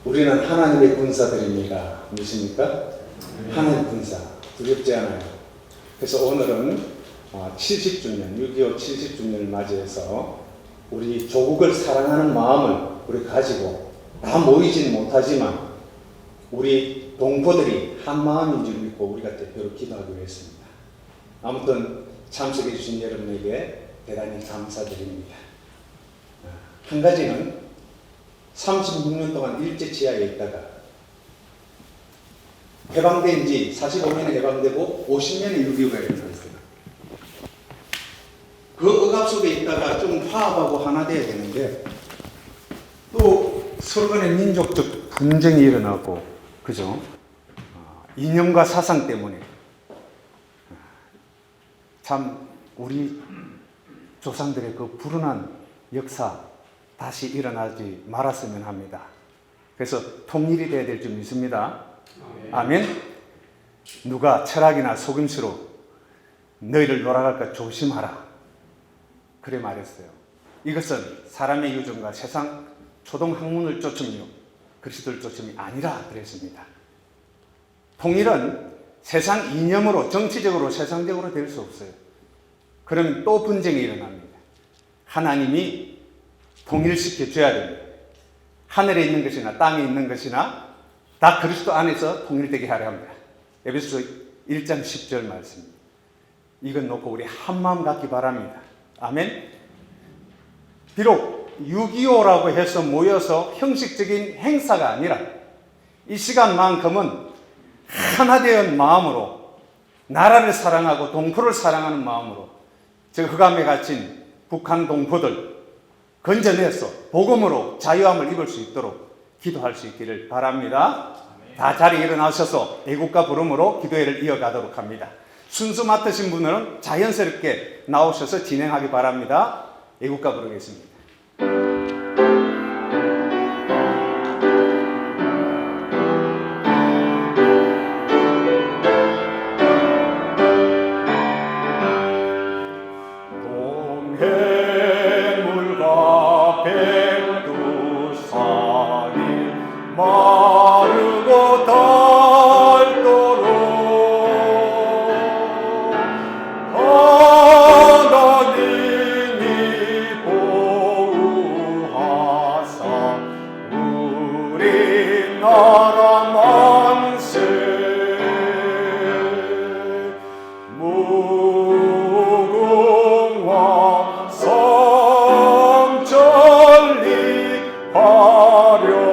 우리는 하나님의 군사들입니다. 무엇입니까? 하나님의 군사. 두렵지 않아요. 그래서 오늘은 70주년, 6.25 70주년을 맞이해서 우리 조국을 사랑하는 마음을 우리 가지고 다 모이지는 못하지만 우리 동포들이 한 마음인 줄 믿고 우리가 대표로 기도하기로 했습니다. 아무튼 참석해 주신 여러분에게 대단히 감사드립니다. 한 가지는 36년 동안 일제 치하에 있다가 해방된 지 45년에 해방되고 50년에 6.25가 일어났어요. 그 억압 속에 있다가 좀 화합하고 하나 돼야 되는데 또 서로 간의 민족적 분쟁이 일어나고, 그죠? 이념과 사상 때문에 참 우리 조상들의 그 불운한 역사 다시 일어나지 말았으면 합니다. 그래서 통일이 돼야 될 줄 믿습니다. 아멘. 누가 철학이나 속임수로 너희를 놀아갈까 조심하라, 그래 말했어요. 이것은 사람의 유전과 세상 초동학문을 쫓음이요 그리스도를 쫓음이 아니라 그랬습니다. 통일은 세상 이념으로, 정치적으로, 세상적으로 될 수 없어요. 그러면 또 분쟁이 일어납니다. 하나님이 통일시켜 줘야 됩니다. 하늘에 있는 것이나 땅에 있는 것이나 다 그리스도 안에서 통일되게 하려 합니다. 에베소서 1장 10절 말씀입니다. 이건 놓고 우리 한마음 갖기 바랍니다. 아멘. 비록 6.25라고 해서 모여서 형식적인 행사가 아니라 이 시간만큼은 하나 된 마음으로 나라를 사랑하고 동포를 사랑하는 마음으로 저 흑암에 갇힌 북한 동포들 건져내서 복음으로 자유함을 입을 수 있도록 기도할 수 있기를 바랍니다. 다 자리에 일어나셔서 애국가 부름으로 기도회를 이어가도록 합니다. 순서 맡으신 분들은 자연스럽게 나오셔서 진행하기 바랍니다. 애국가 부르겠습니다. 마르고 닳도록 하나님이 보호하사 우리나라 만세 무궁화 성천리 화려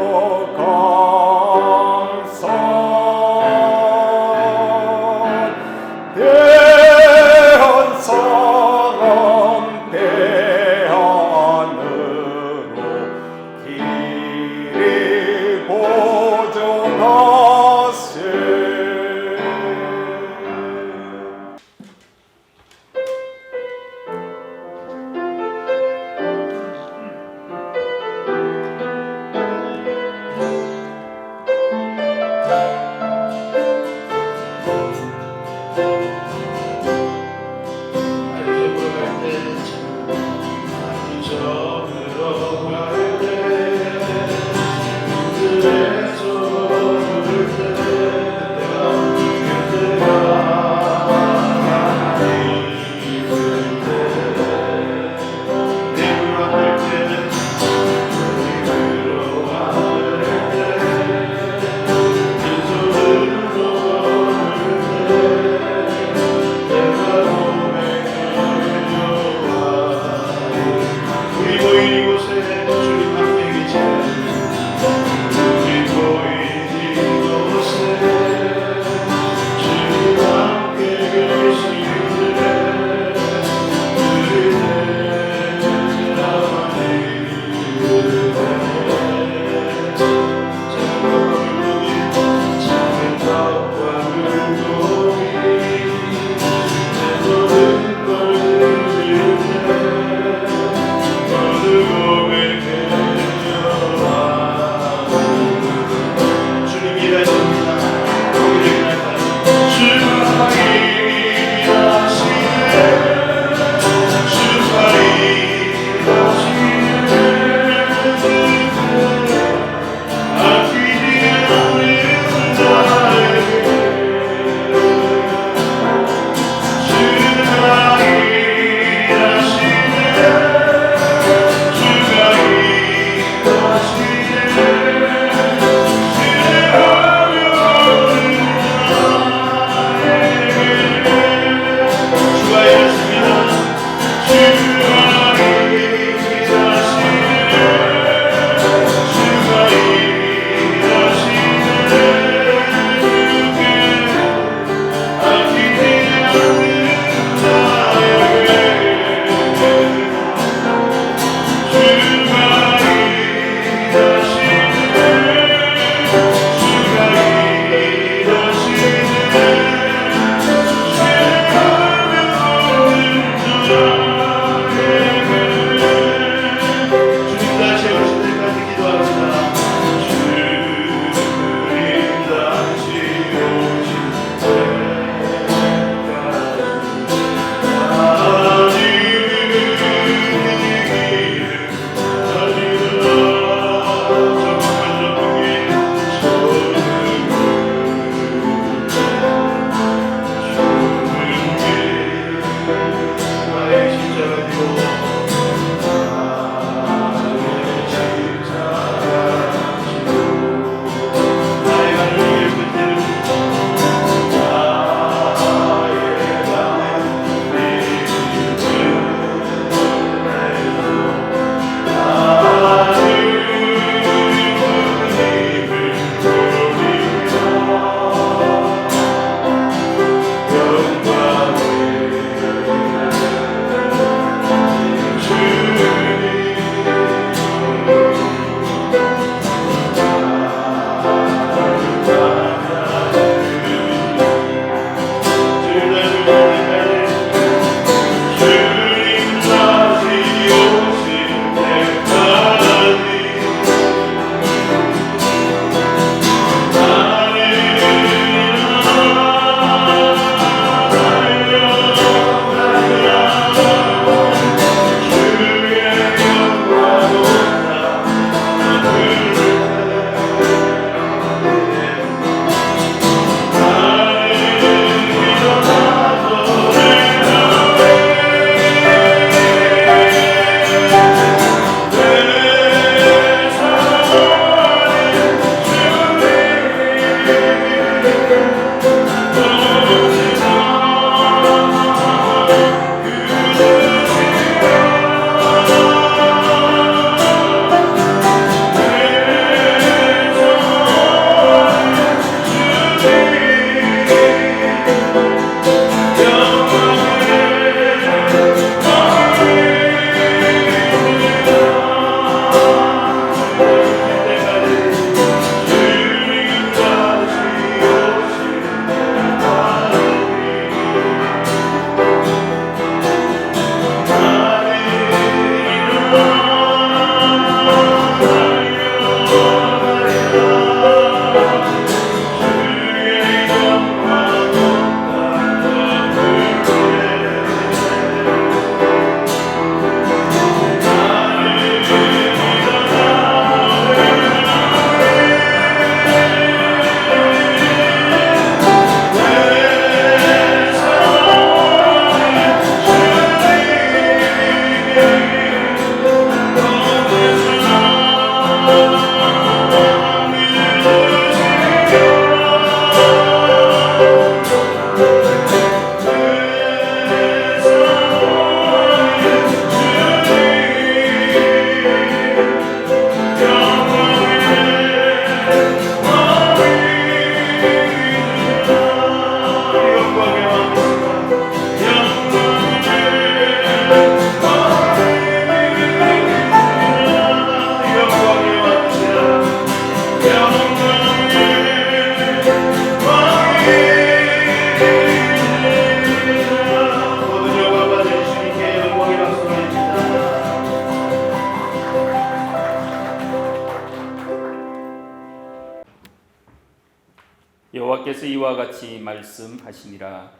여호와께서 이와 같이 말씀하시니라.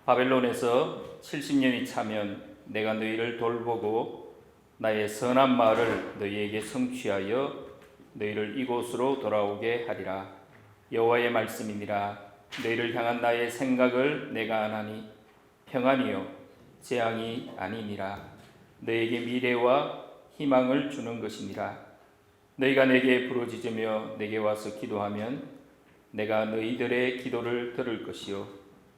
바벨론에서 70년이 차면 내가 너희를 돌보고 나의 선한 말을 너희에게 성취하여 너희를 이곳으로 돌아오게 하리라. 여호와의 말씀이니라. 너희를 향한 나의 생각을 내가 아나니 평안이요 재앙이 아니니라. 너희에게 미래와 희망을 주는 것이니라. 너희가 내게 부르짖으며 내게 와서 기도하면 내가 너희들의 기도를 들을 것이요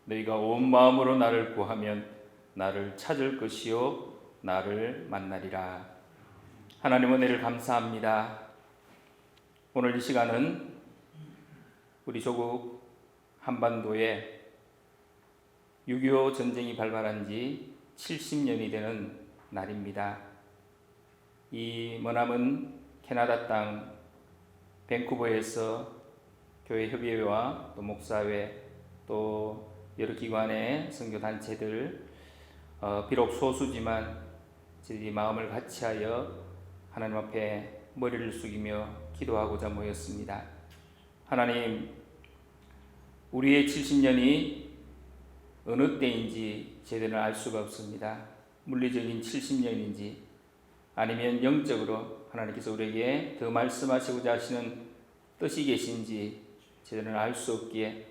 너희가 온 마음으로 나를 구하면 나를 찾을 것이요 나를 만나리라. 하나님 은혜를 감사합니다. 오늘 이 시간은 우리 조국 한반도에 6.25 전쟁이 발발한 지 70년이 되는 날입니다. 이 머남은 캐나다 땅 밴쿠버에서 교회 협의회와 또 목사회 또 여러 기관의 선교 단체들 비록 소수지만 저희들이 마음을 같이하여 하나님 앞에 머리를 숙이며 기도하고자 모였습니다. 하나님, 우리의 70년이 어느 때인지 제대로 알 수가 없습니다. 물리적인 70년인지 아니면 영적으로 하나님께서 우리에게 더 말씀하시고자 하시는 뜻이 계신지 제대로 알 수 없기에,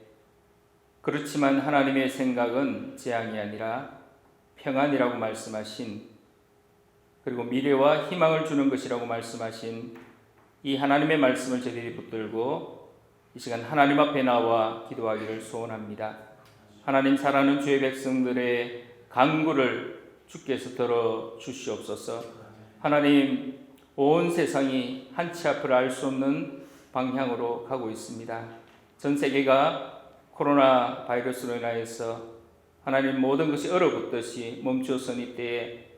그렇지만 하나님의 생각은 재앙이 아니라 평안이라고 말씀하신, 그리고 미래와 희망을 주는 것이라고 말씀하신 이 하나님의 말씀을 저희들이 붙들고 이 시간 하나님 앞에 나와 기도하기를 소원합니다. 하나님, 사랑하는 주의 백성들의 간구를 주께서 들어 주시옵소서. 하나님, 온 세상이 한치 앞을 알 수 없는 방향으로 가고 있습니다. 전 세계가 코로나 바이러스로 인하여서 하나님 모든 것이 얼어붙듯이 멈추어선 이때에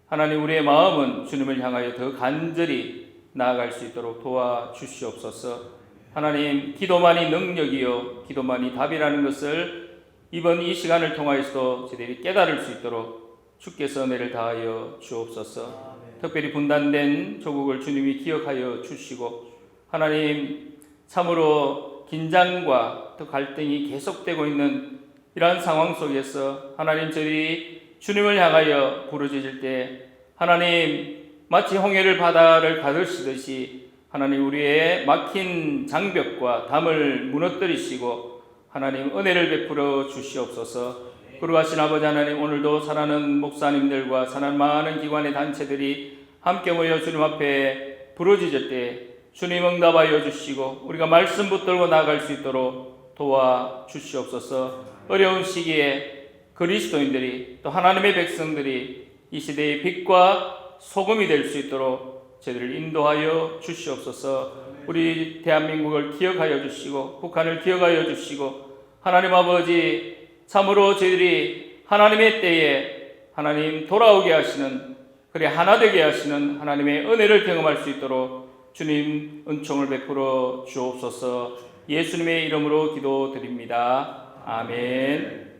하나님, 우리의 마음은 주님을 향하여 더 간절히 나아갈 수 있도록 도와주시옵소서. 하나님, 기도만이 능력이요 기도만이 답이라는 것을 이번 이 시간을 통하여서도 저희들이 깨달을 수 있도록 주께서 은혜를 다하여 주옵소서. 특별히 분단된 조국을 주님이 기억하여 주시고, 하나님, 참으로 긴장과 또 갈등이 계속되고 있는 이러한 상황 속에서 하나님, 저희들이 주님을 향하여 부르짖을 때 하나님, 마치 홍해를 바다를 가르시듯이 하나님, 우리의 막힌 장벽과 담을 무너뜨리시고 하나님, 은혜를 베풀어 주시옵소서. 거룩하신 아버지 하나님, 오늘도 사랑하는 목사님들과 사랑하는 많은 기관의 단체들이 함께 모여 주님 앞에 부르짖을 때 주님 응답하여 주시고 우리가 말씀 붙들고 나아갈 수 있도록 도와주시옵소서. 어려운 시기에 그리스도인들이 또 하나님의 백성들이 이 시대의 빛과 소금이 될 수 있도록 저희들을 인도하여 주시옵소서. 우리 대한민국을 기억하여 주시고 북한을 기억하여 주시고, 하나님 아버지, 참으로 저희들이 하나님의 때에 하나님 돌아오게 하시는, 그래 하나 되게 하시는 하나님의 은혜를 경험할 수 있도록 주님 은총을 베풀어 주옵소서. 예수님의 이름으로 기도드립니다. 아멘.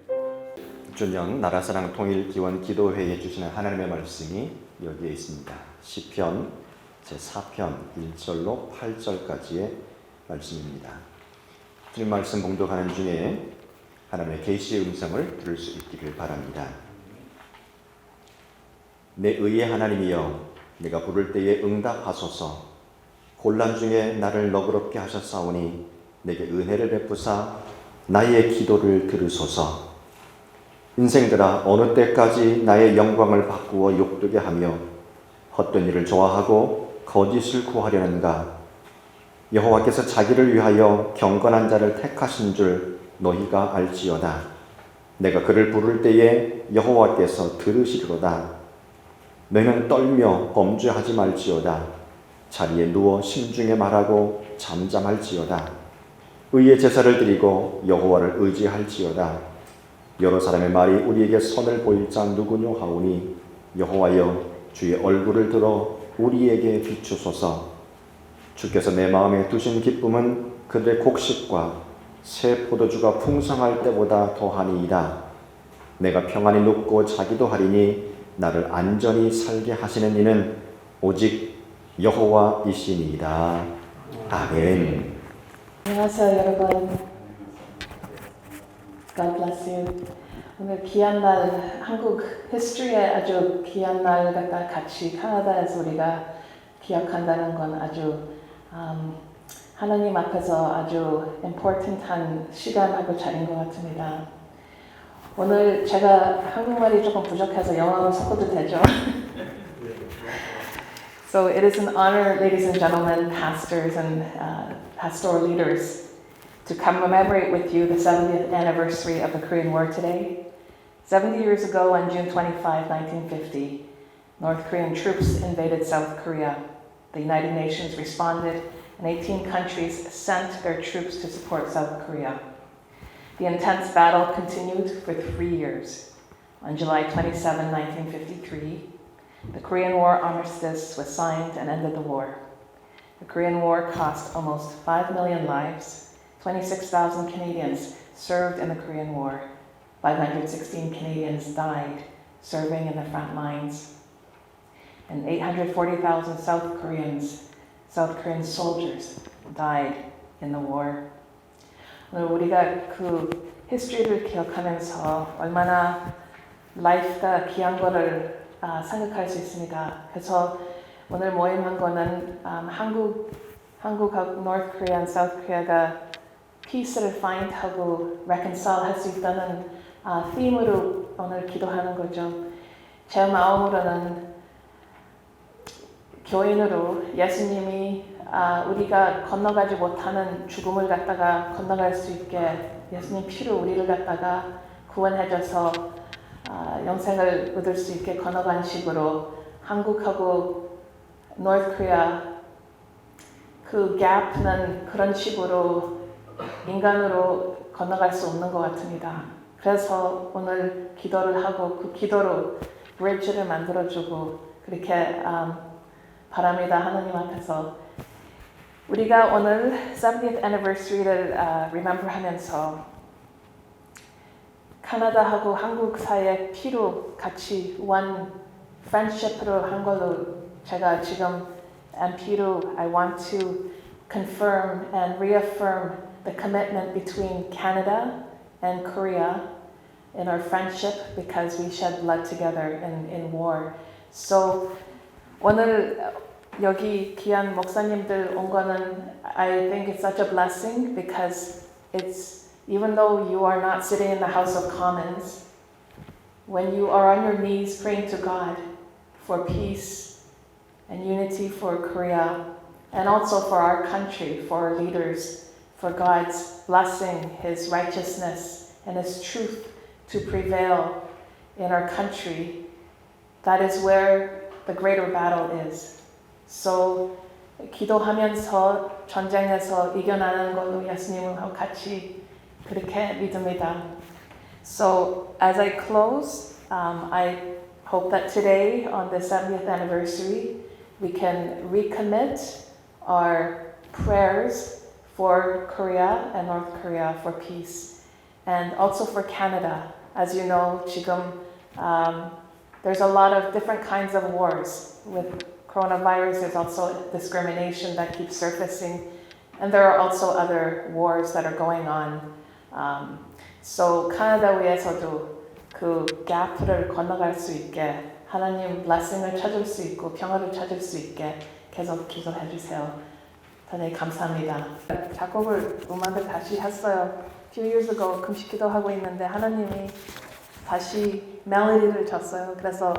준영 나라사랑 통일기원 기도회에 주시는 하나님의 말씀이 여기에 있습니다. 시편 제4편 1절로 8절까지의 말씀입니다. 주님 말씀 봉독하는 중에 하나님의 계시의 음성을 들을 수 있기를 바랍니다. 내 의의 하나님이여, 내가 부를 때에 응답하소서. 곤란 중에 나를 너그럽게 하셨사오니 내게 은혜를 베푸사 나의 기도를 들으소서. 인생들아, 어느 때까지 나의 영광을 바꾸어 욕되게 하며 헛된 일을 좋아하고 거짓을 구하려는가? 여호와께서 자기를 위하여 경건한 자를 택하신 줄 너희가 알지어다. 내가 그를 부를 때에 여호와께서 들으시리로다. 너희는 떨며 범죄하지 말지어다. 자리에 누워 심중에 말하고 잠잠할지어다. 의의 제사를 드리고 여호와를 의지할지어다. 여러 사람의 말이 우리에게 선을 보일 자 누구뇨 하오니 여호와여, 주의 얼굴을 들어 우리에게 비추소서. 주께서 내 마음에 두신 기쁨은 그들의 곡식과 새 포도주가 풍성할 때보다 더하니이다. 내가 평안히 눕고 자기도 하리니 나를 안전히 살게 하시는 이는 오직 여호와이시니이다. 아멘. 안녕하세요, 여러분. God bless you. 오늘 귀한 날, 한국 히스토리에 아주 귀한 날 갖다 같이 캐나다에서 우리가 기억한다는 건 아주 하나님 앞에서 아주 important한 시간하고 자리인 것 같습니다. 오늘 제가 한국말이 조금 부족해서 영어로 섞어도 되죠? So it is an honor, ladies and gentlemen, pastors and pastoral leaders, to commemorate with you the 70th anniversary of the Korean War today. 70 years ago, on June 25, 1950, North Korean troops invaded South Korea. The United Nations responded, and 18 countries sent their troops to support South Korea. The intense battle continued for 3 years. On July 27, 1953, the Korean War armistice was signed and ended the war. The Korean War cost almost 5 million lives. 26,000 Canadians served in the Korean War. 516 Canadians died serving in the front lines. And 840,000 South Korean soldiers died in the war. 오늘 우리가 그 히스토리를 기억하면서 얼마나 라이프가 귀한 거를 생각할 수 있습니다. 그래서 오늘 모임한 거는 한국하고 North Korea and South Korea가 peace를 find 하고 reconcile 할 수 있다는 theme으로 오늘 기도하는 거죠. 제 마음으로는 교인으로 예수님이 우리가 건너가지 못하는 죽음을 갖다가 건너갈 수 있게 예수님 피로 우리를 갖다가 구원해줘서 영생을 얻을 수 있게 건너간 식으로 한국하고 North Korea 그 갭는 그런 식으로 인간으로 건너갈 수 없는 것 같습니다. 그래서 오늘 기도를 하고 그 기도로 브릿지를 만들어주고 그렇게 바랍니다. 하나님 앞에서 우리가 오늘 70th anniversary를 remember 하면서 캐나다하고 한국 사이에 피로 같이 one friendship으로 한 걸로 제가 지금 MP로 I want to confirm and reaffirm the commitment between Canada and Korea in our friendship because we shed blood together in war. So 오늘 여기 귀한 목사님들 온 거는 I think it's such a blessing because it's even though you are not sitting in the House of Commons, when you are on your knees praying to God for peace and unity for Korea and also for our country, for our leaders, for God's blessing, His righteousness and His truth to prevail in our country, that is where the greater battle is. So 기도하면서 전쟁에서 이겨나가는 걸로 예수님하고 같이 그렇게 믿습니다. So as I close, I hope that today on the 70th anniversary we can recommit our prayers for Korea and North Korea for peace and also for Canada. As you know, 지금 there's a lot of different kinds of wars. With coronavirus, there's also discrimination that keeps surfacing. And there are also other wars that are going on. So 캐나다 위에서도 그 갭을 건너갈 수 있게 하나님 blessing을 찾을 수 있고 평화를 찾을 수 있게 계속 기도해 주세요. 하나님 감사합니다. 작곡을 음악을 다시 했어요. Few years ago 금식 기도하고 있는데 하나님이 다시 멜로디를 줬어요. 그래서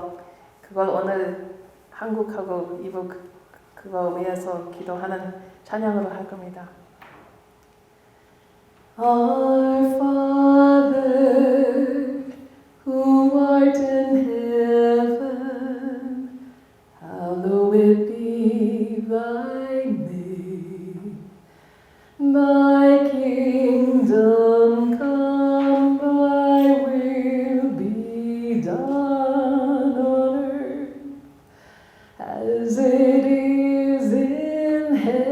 그걸 오늘 한국하고 이북 그거 위해서 기도하는 찬양으로 할 겁니다. Our Father, who art in heaven, hallowed be thy name. Thy kingdom come, thy will be done on earth as it is in heaven.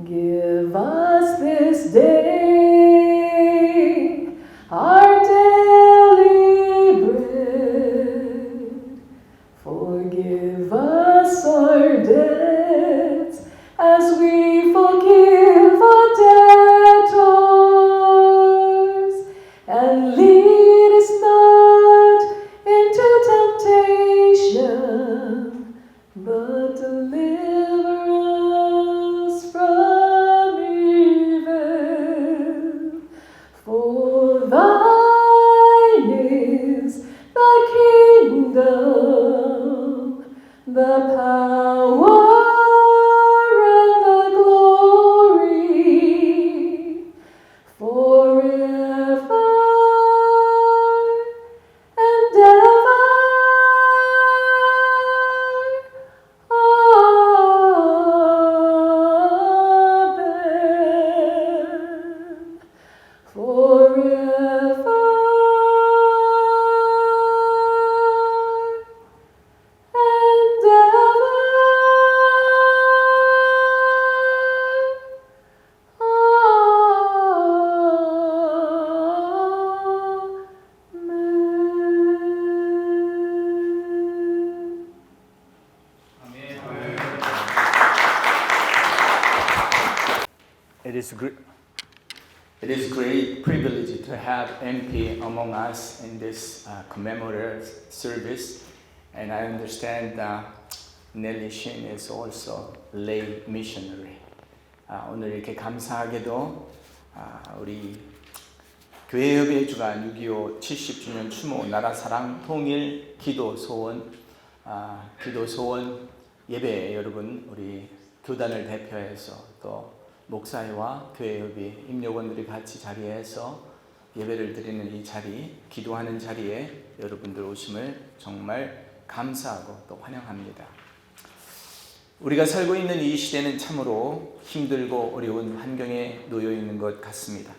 Give us this day our daily bread. Forgive us our debts as we forgive our debtors. It is great privilege to have MP among us in this commemorative service, and I understand Nelly Shin is also lay missionary. 오늘 이렇게 감사하게도 우리 교회협의 주간 6.25 70주년 추모 나라사랑 통일 기도 소원 예배 여러분 우리 교단을 대표해서 또 목사회와 교회협의 임력원들이 같이 자리에서 예배를 드리는 이 자리, 기도하는 자리에 여러분들 오심을 정말 감사하고 또 환영합니다. 우리가 살고 있는 이 시대는 참으로 힘들고 어려운 환경에 놓여 있는 것 같습니다.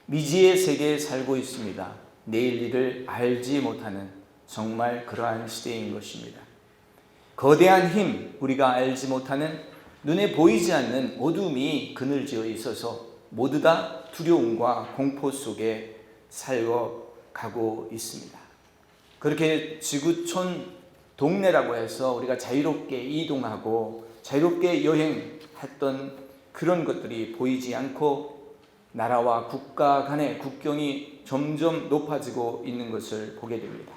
미지의 세계에 살고 있습니다. 내일 일을 알지 못하는 정말 그러한 시대인 것입니다. 거대한 힘, 우리가 알지 못하는 눈에 보이지 않는 어둠이 그늘지어 있어서 모두 다 두려움과 공포 속에 살아가고 있습니다. 그렇게 지구촌 동네라고 해서 우리가 자유롭게 이동하고 자유롭게 여행했던 그런 것들이 보이지 않고 나라와 국가 간의 국경이 점점 높아지고 있는 것을 보게 됩니다.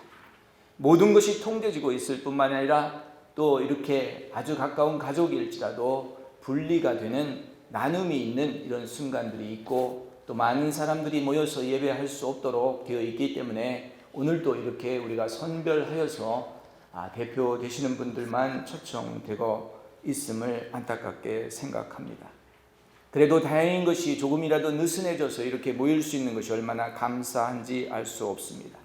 모든 것이 통제지고 있을 뿐만 아니라 또 이렇게 아주 가까운 가족일지라도 분리가 되는 나눔이 있는 이런 순간들이 있고 또 많은 사람들이 모여서 예배할 수 없도록 되어 있기 때문에 오늘도 이렇게 우리가 선별하여서 대표 되시는 분들만 초청되고 있음을 안타깝게 생각합니다. 그래도 다행인 것이 조금이라도 느슨해져서 이렇게 모일 수 있는 것이 얼마나 감사한지 알 수 없습니다.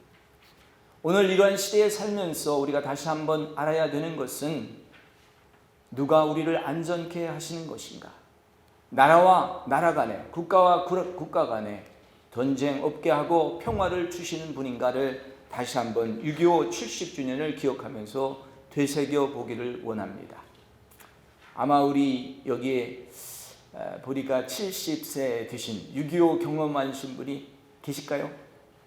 오늘 이러한 시대에 살면서 우리가 다시 한번 알아야 되는 것은 누가 우리를 안전케 하시는 것인가? 나라와 나라 간에, 국가와 국가 간에 전쟁 없게 하고 평화를 주시는 분인가를 다시 한번 6.25 70주년을 기억하면서 되새겨 보기를 원합니다. 아마 우리 여기에 보니까 70세 되신 6.25 경험하신 분이 계실까요?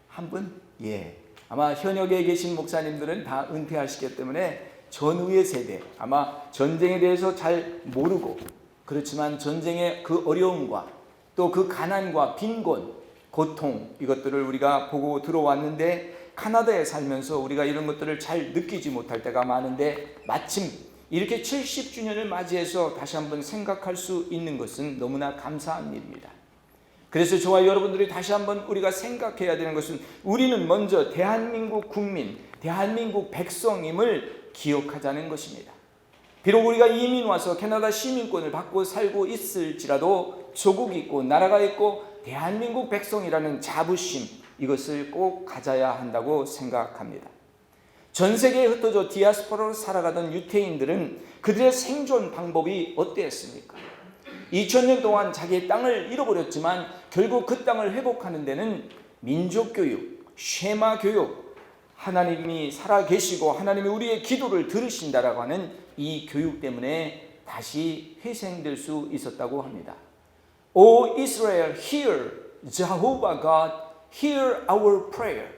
한 분? 예. 아마 현역에 계신 목사님들은 다 은퇴하시기 때문에 전후의 세대, 아마 전쟁에 대해서 잘 모르고 그렇지만 전쟁의 그 어려움과 또 그 가난과 빈곤, 고통 이것들을 우리가 보고 들어왔는데 카나다에 살면서 우리가 이런 것들을 잘 느끼지 못할 때가 많은데 마침 이렇게 70주년을 맞이해서 다시 한번 생각할 수 있는 것은 너무나 감사한 일입니다. 그래서 저와 여러분들이 다시 한번 우리가 생각해야 되는 것은 우리는 먼저 대한민국 국민, 대한민국 백성임을 기억하자는 것입니다. 비록 우리가 이민 와서 캐나다 시민권을 받고 살고 있을지라도 조국이 있고 나라가 있고 대한민국 백성이라는 자부심 이것을 꼭 가져야 한다고 생각합니다. 전 세계에 흩어져 디아스포라로 살아가던 유태인들은 그들의 생존 방법이 어땠습니까? 2000년 동안 자기의 땅을 잃어버렸지만 결국 그 땅을 회복하는 데는 민족교육, 쉐마 교육, 하나님이 살아계시고 하나님이 우리의 기도를 들으신다라고 하는 이 교육 때문에 다시 회생될 수 있었다고 합니다. O Israel, hear Jehovah God, hear our prayer.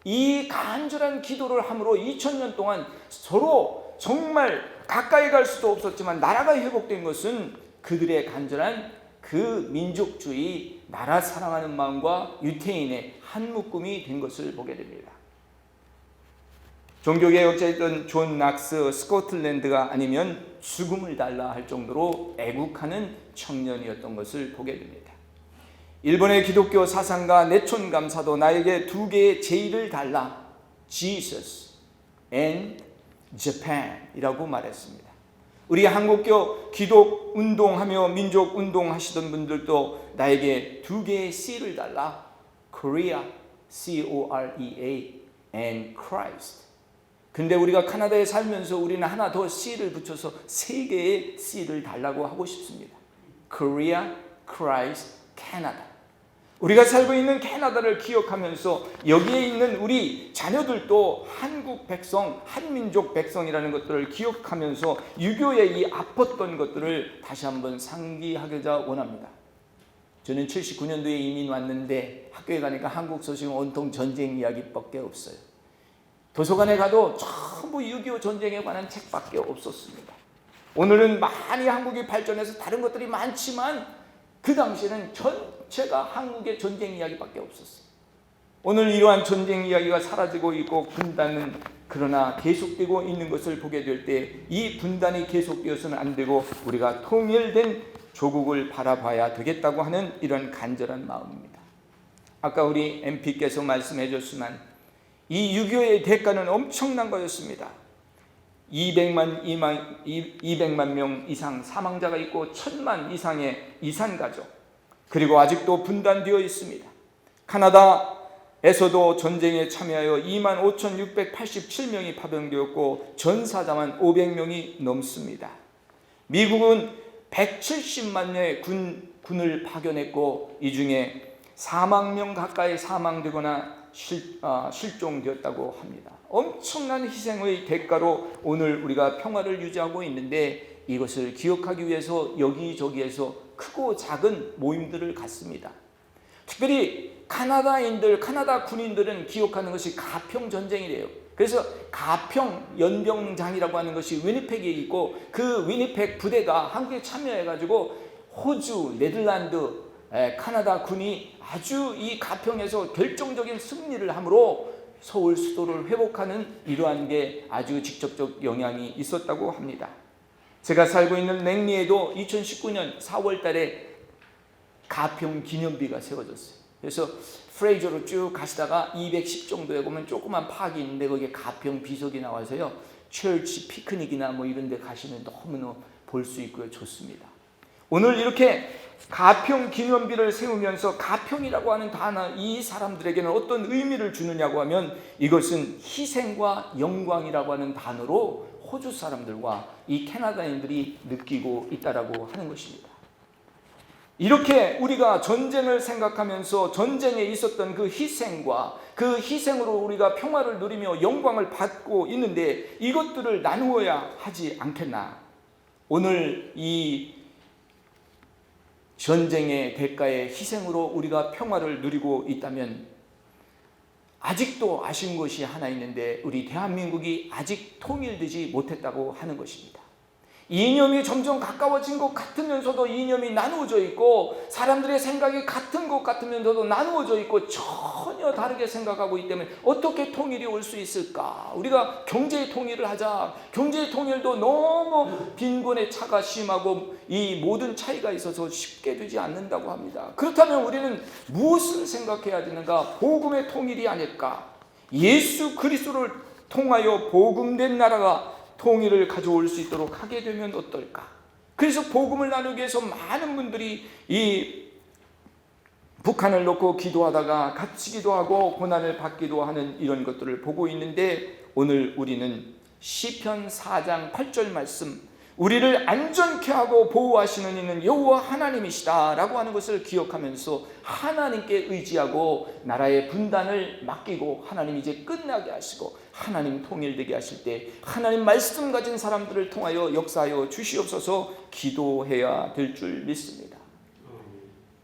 이 간절한 기도를 함으로 2000년 동안 서로 정말 가까이 갈 수도 없었지만 나라가 회복된 것은 그들의 간절한 그 민족주의, 나라 사랑하는 마음과 유태인의 한 묶음이 된 것을 보게 됩니다. 종교개혁자였던 존 낙스, 스코틀랜드가 아니면 죽음을 달라 할 정도로 애국하는 청년이었던 것을 보게 됩니다. 일본의 기독교 사상가 내촌 감사도 나에게 두 개의 제의를 달라, Jesus and Japan 이라고 말했습니다. 우리 한국교 기독 운동하며 민족 운동 하시던 분들도 나에게 두 개의 C를 달라, Korea, C-O-R-E-A and Christ. 근데 우리가 카나다에 살면서 우리는 하나 더 C를 붙여서 세 개의 C를 달라고 하고 싶습니다. Korea, Christ, Canada. 우리가 살고 있는 캐나다를 기억하면서 여기에 있는 우리 자녀들도 한국 백성, 한민족 백성이라는 것들을 기억하면서 유교의 이 아팠던 것들을 다시 한번 상기하고자 원합니다. 저는 79년도에 이민 왔는데 학교에 가니까 한국 소식은 온통 전쟁 이야기밖에 없어요. 도서관에 가도 전부 6.25 전쟁에 관한 책밖에 없었습니다. 오늘은 많이 한국이 발전해서 다른 것들이 많지만 그 당시에는 전체가 한국의 전쟁 이야기밖에 없었어요. 오늘 이러한 전쟁 이야기가 사라지고 있고 분단은 그러나 계속되고 있는 것을 보게 될 때 이 분단이 계속되어서는 안 되고 우리가 통일된 조국을 바라봐야 되겠다고 하는 이런 간절한 마음입니다. 아까 우리 MP께서 말씀해 줬지만 이 6.25의 대가는 엄청난 거였습니다. 200만 명 이상 사망자가 있고 1000만 이상의 이산가족, 그리고 아직도 분단되어 있습니다. 카나다에서도 전쟁에 참여하여 25,687명이 파병되었고 전사자만 500명이 넘습니다. 미국은 170만여의 군을 파견했고 이 중에 4만 명 가까이 사망되거나 실종되었다고 합니다. 엄청난 희생의 대가로 오늘 우리가 평화를 유지하고 있는데 이것을 기억하기 위해서 여기저기에서 크고 작은 모임들을 갖습니다. 특별히 카나다인들, 카나다 군인들은 기억하는 것이 가평 전쟁이래요. 그래서 가평 연병장이라고 하는 것이 위니펙에 있고 그 위니펙 부대가 한국에 참여해가지고 호주, 네덜란드, 카나다 군이 아주 이 가평에서 결정적인 승리를 함으로 서울 수도를 회복하는 이러한 게 아주 직접적 영향이 있었다고 합니다. 제가 살고 있는 랭리에도 2019년 4월 달에 가평 기념비가 세워졌어요. 그래서 프레이저로 쭉 가시다가 210 정도에 보면 조그만 파악이 있는데 거기에 가평 비석이 나와서요. 철치 피크닉이나 뭐 이런 데 가시면 너무너무 볼 수 있고요. 좋습니다. 오늘 이렇게 가평 기념비를 세우면서 가평이라고 하는 단어, 이 사람들에게는 어떤 의미를 주느냐고 하면 이것은 희생과 영광이라고 하는 단어로 호주 사람들과 이 캐나다인들이 느끼고 있다라고 하는 것입니다. 이렇게 우리가 전쟁을 생각하면서 전쟁에 있었던 그 희생과 그 희생으로 우리가 평화를 누리며 영광을 받고 있는데 이것들을 나누어야 하지 않겠나. 오늘 이 전쟁의 대가의 희생으로 우리가 평화를 누리고 있다면 아직도 아쉬운 것이 하나 있는데 우리 대한민국이 아직 통일되지 못했다고 하는 것입니다. 이념이 점점 가까워진 것 같으면서도 이념이 나누어져 있고 사람들의 생각이 같은 것 같으면서도 나누어져 있고 전혀 다르게 생각하고 있기 때문에 어떻게 통일이 올 수 있을까? 우리가 경제의 통일을 하자. 경제의 통일도 너무 빈곤의 차가 심하고 이 모든 차이가 있어서 쉽게 되지 않는다고 합니다. 그렇다면 우리는 무엇을 생각해야 되는가? 복음의 통일이 아닐까? 예수 그리스도를 통하여 복음된 나라가 통일을 가져올 수 있도록 하게 되면 어떨까? 그래서 복음을 나누기 위해서 많은 분들이 이 북한을 놓고 기도하다가 갇히기도 하고 고난을 받기도 하는 이런 것들을 보고 있는데 오늘 우리는 시편 4장 8절 말씀, 우리를 안전케 하고 보호하시는 이는 여호와 하나님이시다 라고 하는 것을 기억하면서 하나님께 의지하고 나라의 분단을 맡기고 하나님 이제 끝나게 하시고 하나님 통일되게 하실 때 하나님 말씀 가진 사람들을 통하여 역사하여 주시옵소서 기도해야 될 줄 믿습니다.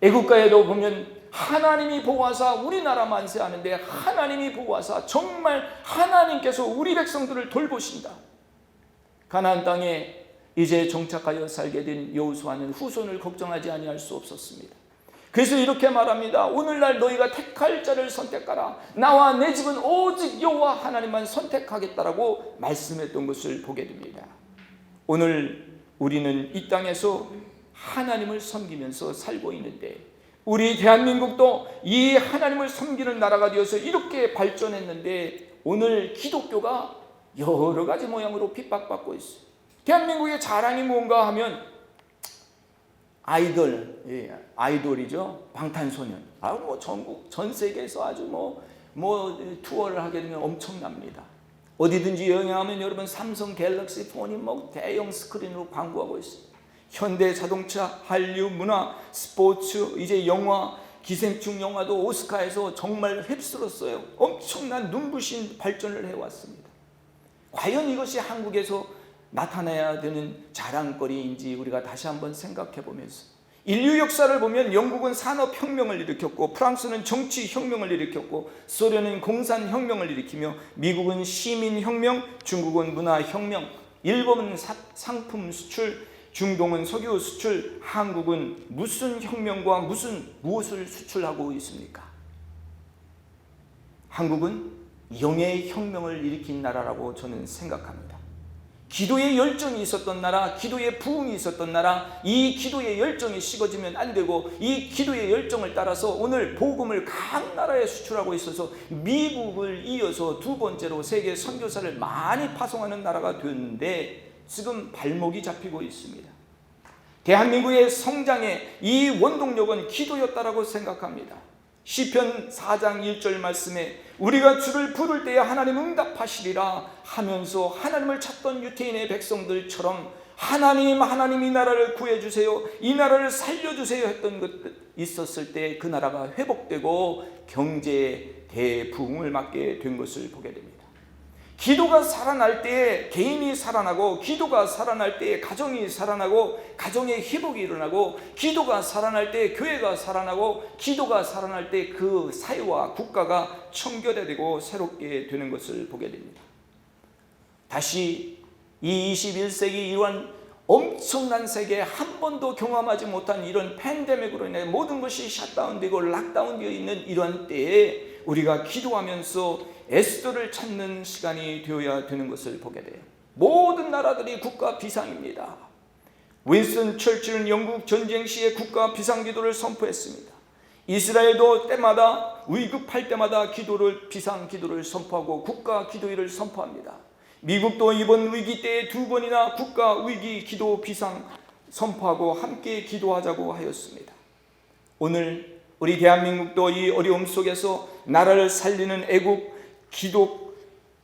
애국가에도 보면 하나님이 보호하사 우리나라 만세하는데 하나님이 보호하사 정말 하나님께서 우리 백성들을 돌보신다. 가나안 땅에 이제 정착하여 살게 된 여호수아는 후손을 걱정하지 아니할 수 없었습니다. 그래서 이렇게 말합니다. 오늘날 너희가 택할 자를 선택하라. 나와 내 집은 오직 여호와 하나님만 선택하겠다라고 말씀했던 것을 보게 됩니다. 오늘 우리는 이 땅에서 하나님을 섬기면서 살고 있는데 우리 대한민국도 이 하나님을 섬기는 나라가 되어서 이렇게 발전했는데 오늘 기독교가 여러 가지 모양으로 핍박받고 있어요. 대한민국의 자랑이 뭔가 하면 아이돌이죠. 방탄소년. 뭐 전국 전 세계에서 아주 뭐 투어를 하게 되면 엄청납니다. 어디든지 여행하면 여러분 삼성 갤럭시 폰이 뭐 대형 스크린으로 광고하고 있어요. 현대 자동차, 한류, 문화, 스포츠, 이제 영화, 기생충 영화도 오스카에서 정말 휩쓸었어요. 엄청난 눈부신 발전을 해왔습니다. 과연 이것이 한국에서 나타나야 되는 자랑거리인지 우리가 다시 한번 생각해 보면서 인류 역사를 보면 영국은 산업혁명을 일으켰고 프랑스는 정치혁명을 일으켰고 소련은 공산혁명을 일으키며 미국은 시민혁명, 중국은 문화혁명, 일본은 상품 수출, 중동은 석유 수출, 한국은 무슨 혁명과 무엇을 수출하고 있습니까? 한국은 영의 혁명을 일으킨 나라라고 저는 생각합니다. 기도의 열정이 있었던 나라, 기도의 부흥이 있었던 나라, 이 기도의 열정이 식어지면 안 되고 이 기도의 열정을 따라서 오늘 복음을 각 나라에 수출하고 있어서 미국을 이어서 두 번째로 세계 선교사를 많이 파송하는 나라가 되었는데 지금 발목이 잡히고 있습니다. 대한민국의 성장의 이 원동력은 기도였다라고 생각합니다. 시편 4장 1절 말씀에 우리가 주를 부를 때에 하나님 응답하시리라 하면서 하나님을 찾던 유태인의 백성들처럼 하나님 이 나라를 구해주세요, 이 나라를 살려주세요 했던 것 있었을 때 그 나라가 회복되고 경제의 대부흥을 맞게 된 것을 보게 됩니다. 기도가 살아날 때 개인이 살아나고, 기도가 살아날 때 가정이 살아나고, 가정의 회복이 일어나고, 기도가 살아날 때 교회가 살아나고, 기도가 살아날 때 그 사회와 국가가 청결해지고 새롭게 되는 것을 보게 됩니다. 다시 이 21세기 이러한 엄청난 세계에 한 번도 경험하지 못한 이런 팬데믹으로 인해 모든 것이 샷다운되고 락다운되어 있는 이러한 때에 우리가 기도하면서 에스더를 찾는 시간이 되어야 되는 것을 보게 돼요. 모든 나라들이 국가 비상입니다. 윈스턴 처칠은 영국 전쟁 시에 국가 비상기도를 선포했습니다. 이스라엘도 때마다 위급할 때마다 비상기도를 선포하고 국가 기도일을 선포합니다. 미국도 이번 위기 때에 2번이나 국가 위기 기도 비상 선포하고 함께 기도하자고 하였습니다. 오늘 우리 대한민국도 이 어려움 속에서 나라를 살리는 애국 기독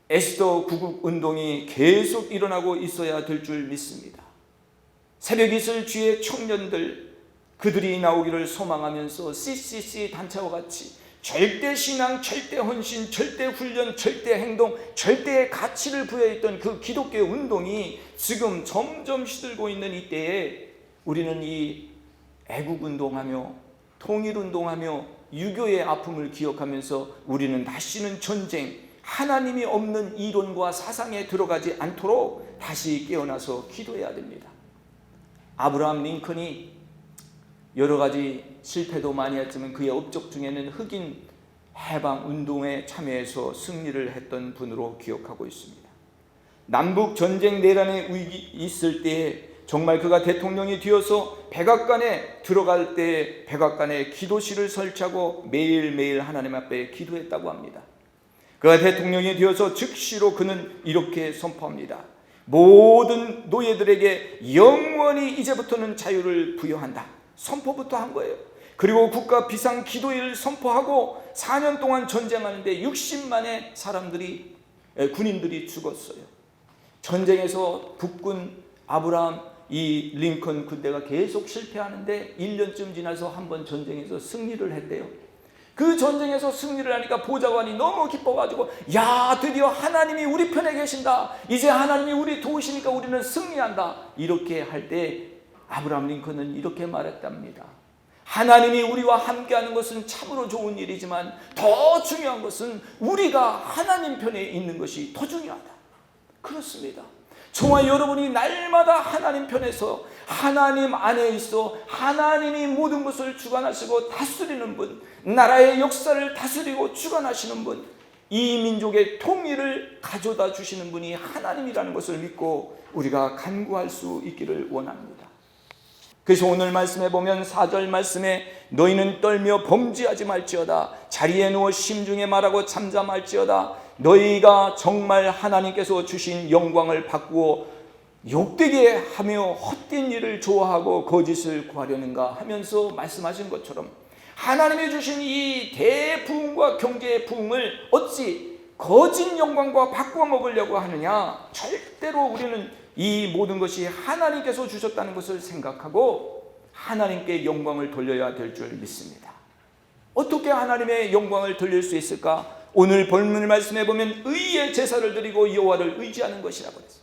에스더 구국 운동이 계속 일어나고 있어야 될 줄 믿습니다. 새벽 이슬 주의 청년들, 그들이 나오기를 소망하면서 CCC 단체와 같이 절대 신앙, 절대 헌신, 절대 훈련, 절대 행동, 절대의 가치를 부여했던 그 기독교 운동이 지금 점점 시들고 있는 이때에 우리는 이 애국운동하며 통일운동하며 유교의 아픔을 기억하면서 우리는 다시는 전쟁, 하나님이 없는 이론과 사상에 들어가지 않도록 다시 깨어나서 기도해야 됩니다. 아브라함 링컨이 여러 가지 실패도 많이 했지만 그의 업적 중에는 흑인 해방 운동에 참여해서 승리를 했던 분으로 기억하고 있습니다. 남북 전쟁 내란의 위기 있을 때에 정말 그가 대통령이 되어서 백악관에 들어갈 때 백악관에 기도실을 설치하고 매일매일 하나님 앞에 기도했다고 합니다. 그가 대통령이 되어서 즉시로 그는 이렇게 선포합니다. 모든 노예들에게 영원히 이제부터는 자유를 부여한다. 선포부터 한 거예요. 그리고 국가 비상 기도일을 선포하고 4년 동안 전쟁하는데 60만의 사람들이, 군인들이 죽었어요. 전쟁에서 북군 아브라함 이 링컨 군대가 계속 실패하는데 1년쯤 지나서 한번 전쟁에서 승리를 했대요. 그 전쟁에서 승리를 하니까 보좌관이 너무 기뻐가지고 야, 드디어 하나님이 우리 편에 계신다, 이제 하나님이 우리 도우시니까 우리는 승리한다, 이렇게 할 때 아브라함 링컨은 이렇게 말했답니다. 하나님이 우리와 함께하는 것은 참으로 좋은 일이지만 더 중요한 것은 우리가 하나님 편에 있는 것이 더 중요하다. 그렇습니다. 저와 여러분이 날마다 하나님 편에서 하나님 안에 있어 하나님이 모든 것을 주관하시고 다스리는 분, 나라의 역사를 다스리고 주관하시는 분, 이 민족의 통일을 가져다 주시는 분이 하나님이라는 것을 믿고 우리가 간구할 수 있기를 원합니다. 그래서 오늘 말씀에 보면 4절 말씀에 너희는 떨며 범죄하지 말지어다, 자리에 누워 심중에 말하고 잠잠할지어다, 너희가 정말 하나님께서 주신 영광을 바꾸어 욕되게 하며 헛된 일을 좋아하고 거짓을 구하려는가 하면서 말씀하신 것처럼 하나님이 주신 이 대부흥과 경제의 부흥을 어찌 거짓 영광과 바꾸어 먹으려고 하느냐. 절대로 우리는 이 모든 것이 하나님께서 주셨다는 것을 생각하고 하나님께 영광을 돌려야 될 줄 믿습니다. 어떻게 하나님의 영광을 돌릴 수 있을까? 오늘 본문 말씀에 보면 의의 제사를 드리고 여호와를 의지하는 것이라고 그랬어요.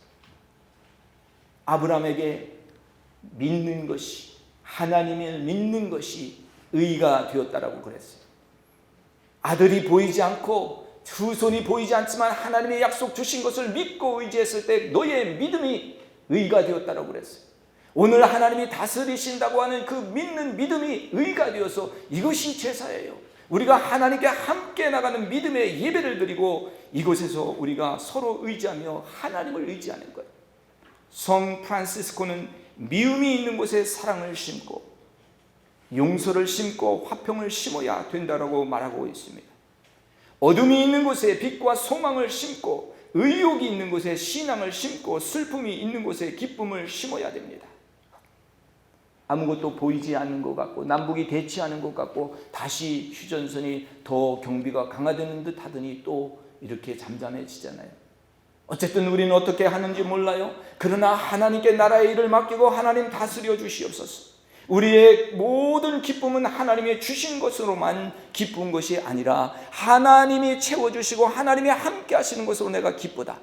아브라함에게 믿는 것이, 하나님을 믿는 것이 의가 되었다라고 그랬어요. 아들이 보이지 않고 후손이 보이지 않지만 하나님의 약속 주신 것을 믿고 의지했을 때 너의 믿음이 의가 되었다라고 그랬어요. 오늘 하나님이 다스리신다고 하는 그 믿는 믿음이 의가 되어서 이것이 제사예요. 우리가 하나님께 함께 나가는 믿음의 예배를 드리고 이곳에서 우리가 서로 의지하며 하나님을 의지하는 거예요. 성 프란시스코는 미움이 있는 곳에 사랑을 심고 용서를 심고 화평을 심어야 된다라고 말하고 있습니다. 어둠이 있는 곳에 빛과 소망을 심고 의욕이 있는 곳에 신앙을 심고 슬픔이 있는 곳에 기쁨을 심어야 됩니다. 아무것도 보이지 않는 것 같고 남북이 대치하는 것 같고 다시 휴전선이 더 경비가 강화되는 듯 하더니 또 이렇게 잠잠해지잖아요. 어쨌든 우리는 어떻게 하는지 몰라요. 그러나 하나님께 나라의 일을 맡기고 하나님 다스려 주시옵소서. 우리의 모든 기쁨은 하나님이 주신 것으로만 기쁜 것이 아니라 하나님이 채워주시고 하나님이 함께 하시는 것으로 내가 기쁘다.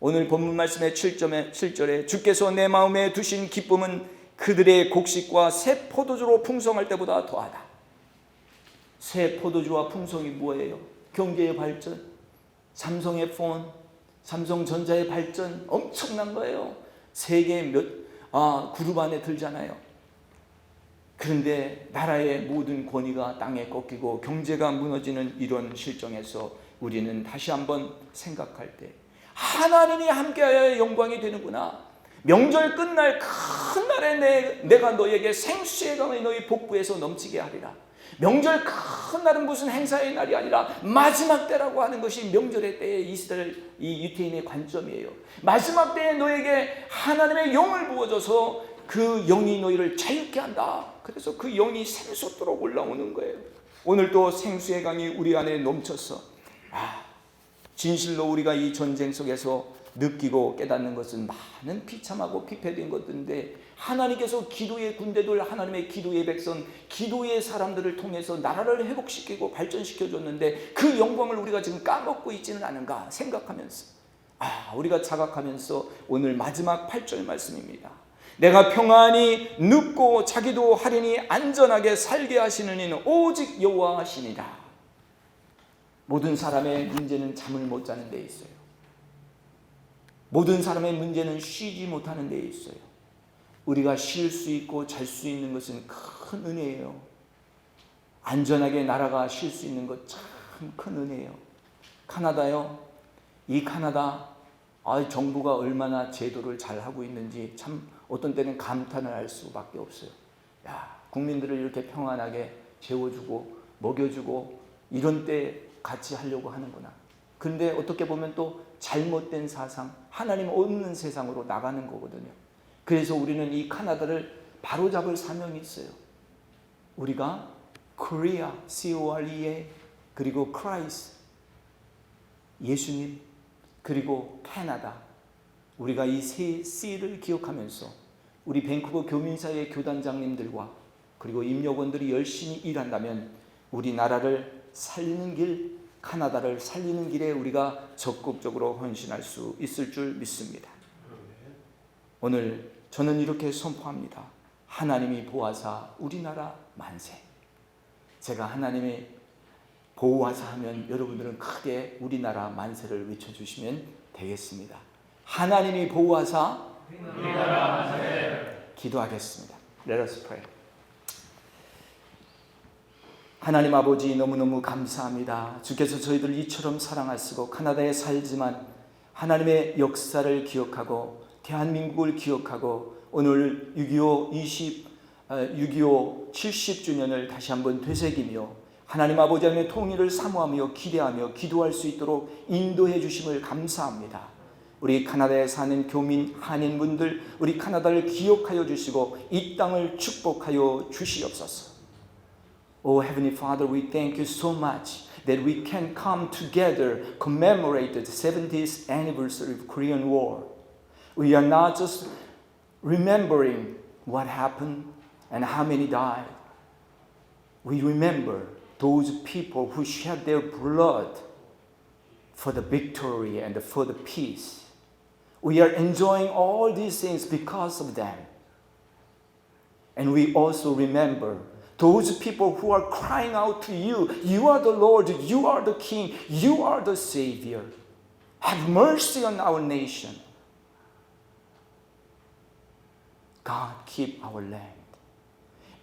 오늘 본문 말씀의 7절에 주께서 내 마음에 두신 기쁨은 그들의 곡식과 새 포도주로 풍성할 때보다 더하다. 새 포도주와 풍성이 뭐예요? 경제의 발전, 삼성의 폰, 삼성전자의 발전 엄청난 거예요. 세계 그룹 안에 들잖아요. 그런데 나라의 모든 권위가 땅에 꺾이고 경제가 무너지는 이런 실정에서 우리는 다시 한번 생각할 때 하나님이 함께하여야 영광이 되는구나. 명절 끝날 큰 날에 내가 너에게 생수의 강을 너희 복부에서 넘치게 하리라. 명절 큰 날은 무슨 행사의 날이 아니라 마지막 때라고 하는 것이 명절의 때에 이스라엘 이 유태인의 관점이에요. 마지막 때에 너에게 하나님의 영을 부어줘서 그 영이 너희를 자유케 한다. 그래서 그 영이 샘솟도록 올라오는 거예요. 오늘 또 생수의 강이 우리 안에 넘쳐서 진실로 우리가 이 전쟁 속에서 느끼고 깨닫는 것은 많은 비참하고 피폐된 것들인데 하나님께서 기도의 군대들, 하나님의 기도의 백성, 기도의 사람들을 통해서 나라를 회복시키고 발전시켜줬는데 그 영광을 우리가 지금 까먹고 있지는 않은가 생각하면서 우리가 자각하면서 오늘 마지막 8절 말씀입니다. 내가 평안히 눕고 자기도 하리니 안전하게 살게 하시는 이는 오직 여호와시니라. 모든 사람의 문제는 잠을 못 자는 데 있어요. 모든 사람의 문제는 쉬지 못하는 데 있어요. 우리가 쉴 수 있고 잘 수 있는 것은 큰 은혜예요. 안전하게 나라가 쉴 수 있는 것 참 큰 은혜예요. 카나다요. 이 카나다 정부가 얼마나 제도를 잘 하고 있는지 참 어떤 때는 감탄을 할 수밖에 없어요. 국민들을 이렇게 평안하게 재워주고 먹여주고 이런 때 같이 하려고 하는구나. 그런데 어떻게 보면 또 잘못된 사상, 하나님 없는 세상으로 나가는 거거든요. 그래서 우리는 이 카나다를 바로잡을 사명이 있어요. 우리가 Korea, C-O-R-E-A, 그리고 Christ, 예수님, 그리고 캐나다, 우리가 이 세 C를 기억하면서 우리 밴쿠버 교민사회 교단장님들과 그리고 임역원들이 열심히 일한다면 우리나라를 살리는 길, 카나다를 살리는 길에 우리가 적극적으로 헌신할 수 있을 줄 믿습니다. 오늘 저는 이렇게 선포합니다. 하나님이 보호하사 우리나라 만세. 제가 하나님이 보호하사 하면 여러분들은 크게 우리나라 만세를 외쳐주시면 되겠습니다. 하나님이 보호하사 우리나라 만세. 기도하겠습니다. Let us pray. 하나님 아버지 너무너무 감사합니다. 주께서 저희들 이처럼 사랑하시고 카나다에 살지만 하나님의 역사를 기억하고 대한민국을 기억하고 오늘 6.25 70주년을 다시 한번 되새기며 하나님 아버지 하나님의 통일을 사모하며 기대하며 기도할 수 있도록 인도해 주심을 감사합니다. 우리 카나다에 사는 교민 한인분들 우리 카나다를 기억하여 주시고 이 땅을 축복하여 주시옵소서. Oh Heavenly Father, we thank you so much that we can come together, commemorate the 70th anniversary of Korean War. We are not just remembering what happened and how many died. We remember those people who shed their blood for the victory and for the peace. We are enjoying all these things because of them. And we also remember those people who are crying out to you, you are the Lord, you are the King, you are the Savior. Have mercy on our nation. God keep our land.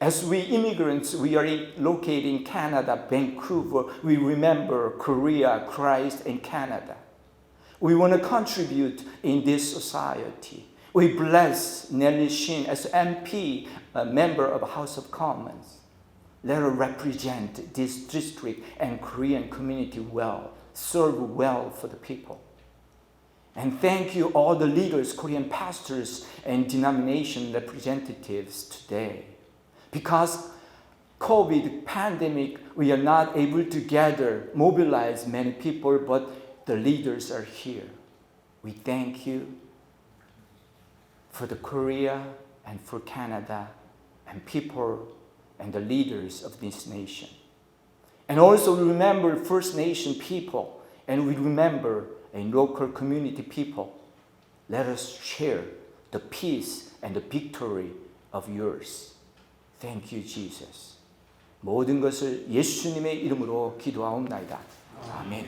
As we immigrants, we are located in Canada, Vancouver. We remember Korea, Christ, and Canada. We want to contribute in this society. We bless Nelly Shin as MP, a member of House of Commons. Let her represent this district and Korean community well, serve well for the people. And thank you all the leaders, Korean pastors, and denomination representatives today. Because COVID pandemic, we are not able to gather, mobilize many people, but the leaders are here. We thank you for the Korea and for Canada and people and the leaders of this nation. And also we remember First Nation people, and we remember a local community people. Let us share the peace and the victory of yours. Thank you, Jesus. 모든 것을 예수님의 이름으로 기도하옵나이다. 아멘.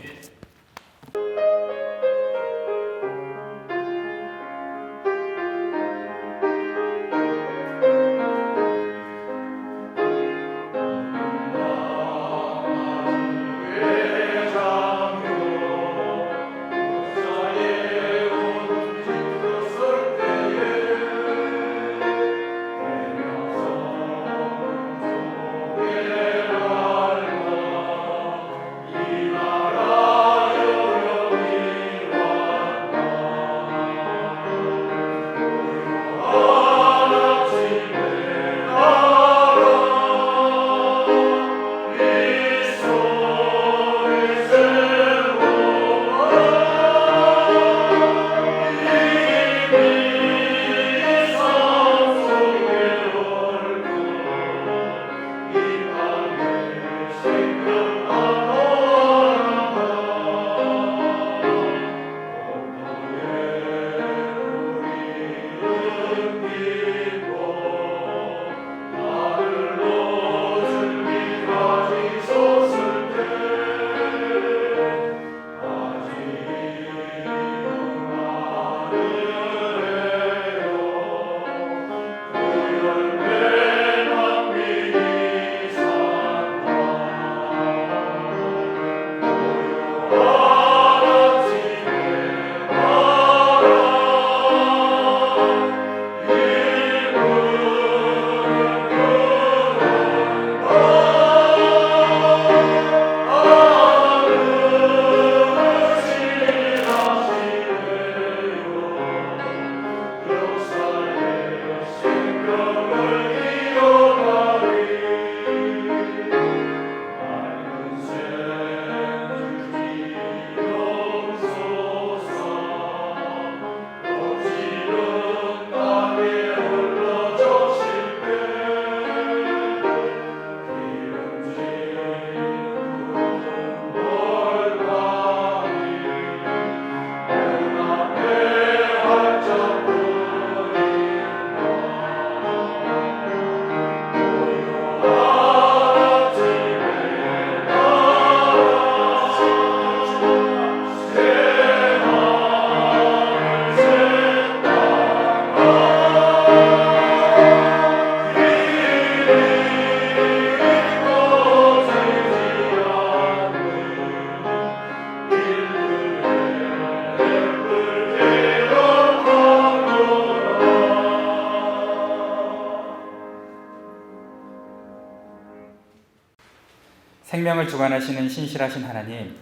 생명을 주관하시는 신실하신 하나님,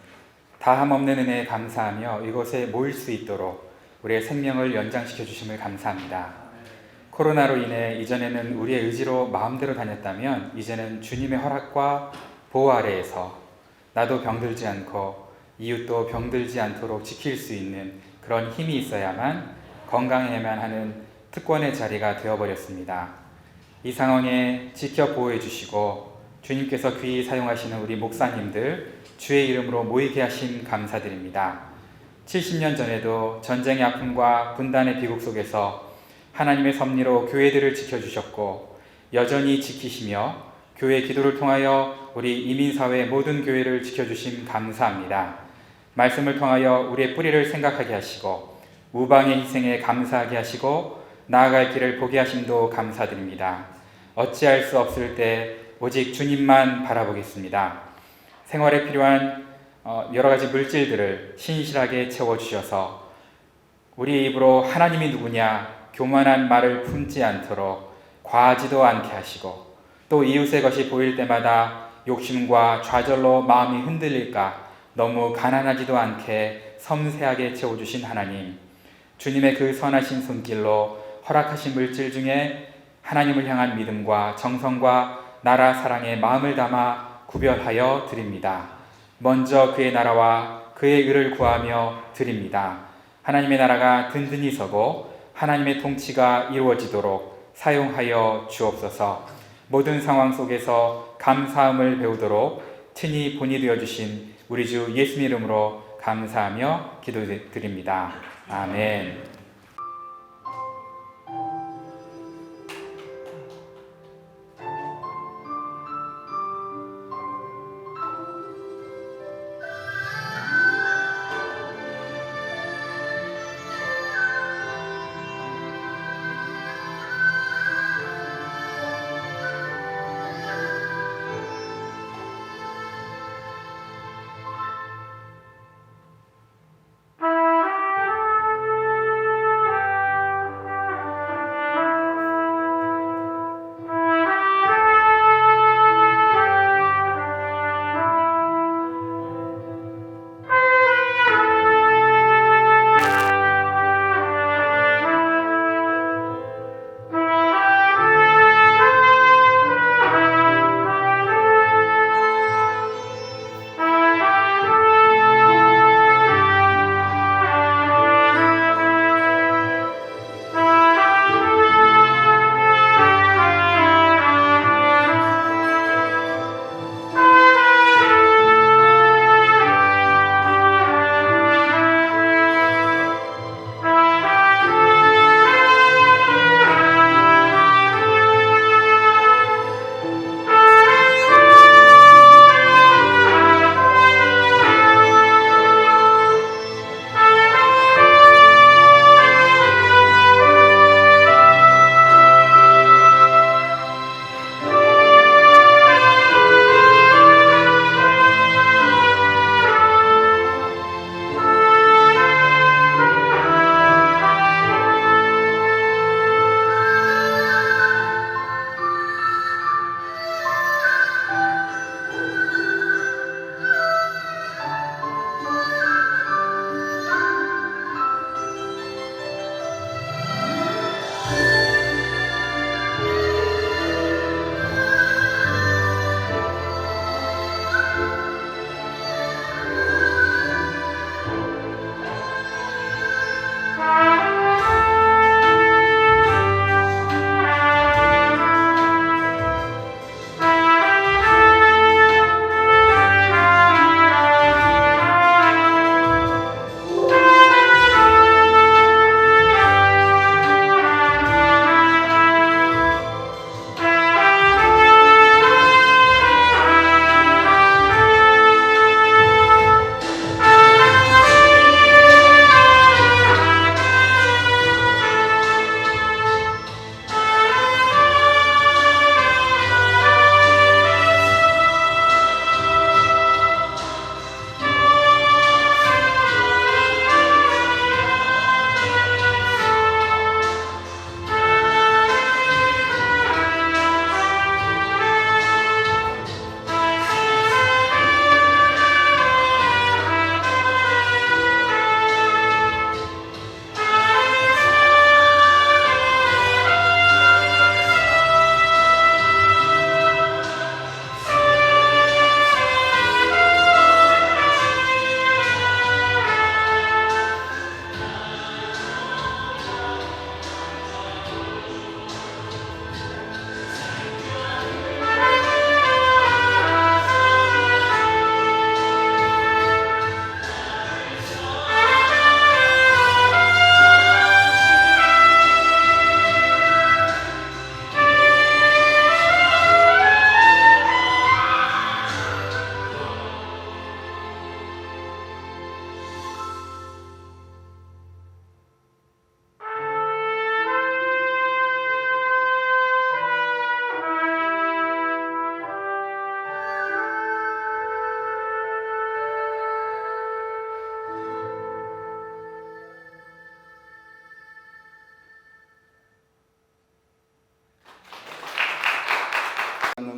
다함없는 은혜에 감사하며 이곳에 모일 수 있도록 우리의 생명을 연장시켜 주심을 감사합니다. 코로나로 인해 이전에는 우리의 의지로 마음대로 다녔다면 이제는 주님의 허락과 보호 아래에서 나도 병들지 않고 이웃도 병들지 않도록 지킬 수 있는 그런 힘이 있어야만 건강해야만 하는 특권의 자리가 되어버렸습니다. 이 상황에 지켜 보호해 주시고 주님께서 귀히 사용하시는 우리 목사님들 주의 이름으로 모이게 하심 감사드립니다. 70년 전에도 전쟁의 아픔과 분단의 비극 속에서 하나님의 섭리로 교회들을 지켜주셨고 여전히 지키시며 교회 기도를 통하여 우리 이민사회 모든 교회를 지켜주심 감사합니다. 말씀을 통하여 우리의 뿌리를 생각하게 하시고 우방의 희생에 감사하게 하시고 나아갈 길을 보게 하심도 감사드립니다. 어찌할 수 없을 때 오직 주님만 바라보겠습니다. 생활에 필요한 여러 가지 물질들을 신실하게 채워주셔서 우리 입으로 하나님이 누구냐 교만한 말을 품지 않도록 과하지도 않게 하시고, 또 이웃의 것이 보일 때마다 욕심과 좌절로 마음이 흔들릴까 너무 가난하지도 않게 섬세하게 채워주신 하나님, 주님의 그 선하신 손길로 허락하신 물질 중에 하나님을 향한 믿음과 정성과 나라 사랑의 마음을 담아 구별하여 드립니다. 먼저 그의 나라와 그의 의를 구하며 드립니다. 하나님의 나라가 든든히 서고 하나님의 통치가 이루어지도록 사용하여 주옵소서. 모든 상황 속에서 감사함을 배우도록 친히 본이 되어주신 우리 주 예수님 이름으로 감사하며 기도드립니다. 아멘.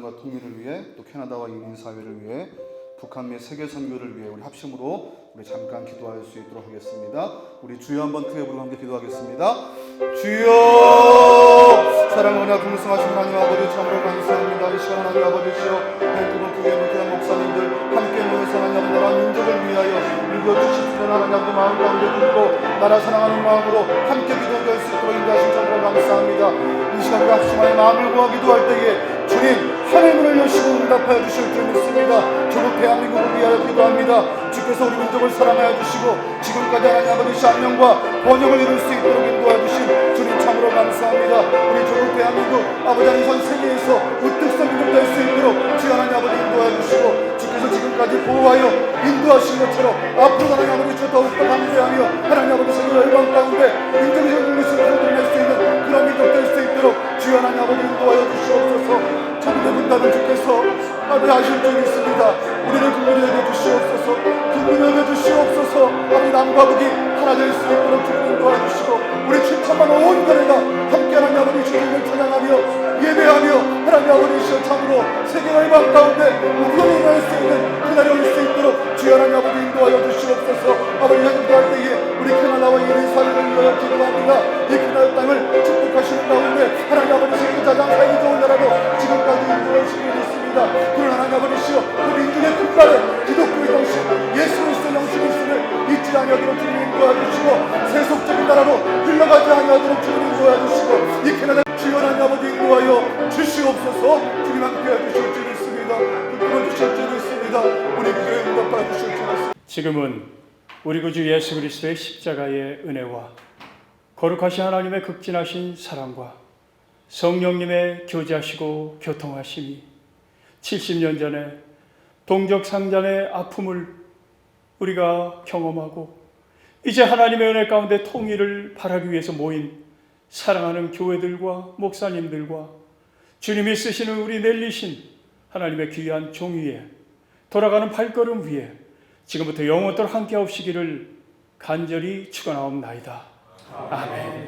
발전과 통일을 위해 또 캐나다와 이민 사회를 위해 북한 및 세계 선교를 위해 우리 합심으로 우리 잠깐 기도할 수 있도록 하겠습니다. 우리 주여 한번 크게 부르고 함께 기도하겠습니다. 주여 사랑하나 풍성하신 하나님 아버지 참으로 감사합니다. 이 시간 하나님 아버지시여 밴쿠버 교회 목회한 목사님들 함께 모여서 하나님 나라 민족을 위하여 일교주시는 하나님 아버지 마음 가운데 듣고 나라 사랑하는 마음으로 함께 기도할 수 있도록 인도하신 참으로 감사합니다. 이 시간 우리 합심하여 마음을 모아 기도할 때에 주님 하늘의 문을 여시고 응답하여 주실 줄 믿습니다. 조국 대한민국을 위하여 기도합니다. 주께서 우리 민족을 사랑하여 주시고 지금까지 하나님 아버지 안녕과 번영을 이룰 수 있도록 인도하여 주신 주님 참으로 감사합니다. 우리 조국 대한민국 아버지 하나님 전 세계에서 우뚝 선 민족 될 수 있도록 주 하나님 아버지 인도하여 주시고 주께서 지금까지 보호하여 인도하신 것처럼 앞으로 하나님 아버지 주 더욱더 감사하며 하나님 아버지 세계 열방 가운데 민족이 전쟁을 드러낼 수 있는 그런 민족 될 수 있도록 주 하나님 아버지 인도하여 주시옵소서. 전대 분단을 주께서 아버지 아실 줄 믿습니다. 우리를 국민이 여겨 주시옵소서. 국민이 여겨 주시옵소서. 아버지 남과 북이 하나 될 수 있도록 주님 인도하여 주시고 우리 7천만 온 가래가 함께 하나님 아버지 주님을 찬양하며 예배하며 하나님 아버지 시여 참으로 세계 열방 가운데 우리가 일어날 수 있는 그날이 올 수 있도록 주 하나님 아버지 인도하여 주시옵소서. 아버지 기도할 때에 우리 캐나다와 이민 사회를 위하여 기도합니다. 이 캐나다 땅을 축복하시는 가운데 하나님 아버지 세계 가장 살기 좋은 나라로 지금까지 인도하시고 있습니다. 그러나 하나님 아버지시여 그 민족의 군발에 기독교의 정신 예수 그리스도의 정신이 있음을 잊지 아니하도록 주님 인도하여 주시고 세속적인 나라로 흘러가지 아니하도록 주님 인도하여 주시고 이 캐나다 주여 하나님 아버지 인도하여 주시옵소서. 주님 함께해 주실 줄 믿습니다. 부끄러워 주실 줄 믿습니다. 우리 교회 응답하여 주실 줄 믿습니다. 지금은 우리 구주 예수 그리스도의 십자가의 은혜와 거룩하신 하나님의 극진하신 사랑과 성령님의 교제하시고 교통하심이 70년 전에 동족상잔의 아픔을 우리가 경험하고 이제 하나님의 은혜 가운데 통일을 바라기 위해서 모인 사랑하는 교회들과 목사님들과 주님이 쓰시는 우리 넬리신 하나님의 귀한 종위에 돌아가는 발걸음 위에 지금부터 영원토록 함께 하시기를 간절히 축원하옵나이다. 아멘.